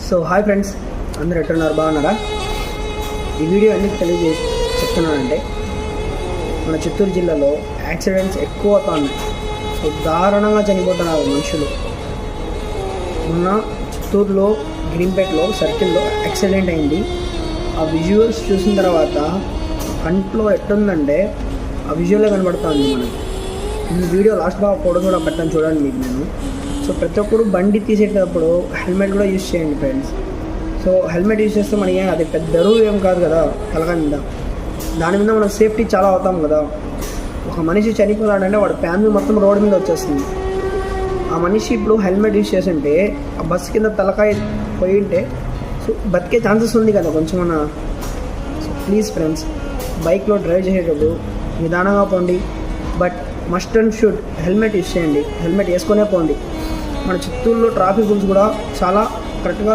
So hi friends, అందరూ ఎట్టున్నారు, బాగున్నారా? ఈ వీడియో ఎందుకు చెప్తున్నానంటే మన చిత్తూరు జిల్లాలో యాక్సిడెంట్స్ ఎక్కువ అవుతున్నాయి. సో దారుణంగా చనిపోతున్నారు మనుషులు. మొన్న చిత్తూరులో గ్రీన్పేటలో సర్కిల్లో యాక్సిడెంట్ అయింది. ఆ విజువల్స్ చూసిన తర్వాత కంట్లో ఎట్టుందంటే ఆ విజువలే కనబడుతుంది మనకి. ఈ వీడియో లాస్ట్లో ఫోటో కూడా పెట్టాను, చూడండి మీకు నేను. సో ప్రతి ఒక్కరు బండి తీసేటప్పుడు హెల్మెట్ కూడా యూజ్ చేయండి ఫ్రెండ్స్. సో హెల్మెట్ యూజ్ చేస్తే మనకి అది పెద్ద బరువు ఏం కాదు కదా తలగా మీద, దాని మీద మనం సేఫ్టీ చాలా అవుతాం కదా. ఒక మనిషి చనిపోతాడంటే వాడి ఫ్యామిలీ మొత్తం రోడ్డు మీద వచ్చేస్తుంది. ఆ మనిషి ఇప్పుడు హెల్మెట్ యూజ్ చేస్తుంటే ఆ బస్సు కింద తలకాయ పోయి ఉంటే సో బతికే ఛాన్సెస్ ఉంది కదా కొంచెమన్నా. సో ప్లీజ్ ఫ్రెండ్స్, బైక్లో డ్రైవ్ చేసేటప్పుడు నిదానంగా పోండి, but must and should helmet use చేయండి. హెల్మెట్ వేసుకొనే పోండి. మన చిత్తూరులో ట్రాఫిక్ రూల్స్ కూడా చాలా కరెక్ట్గా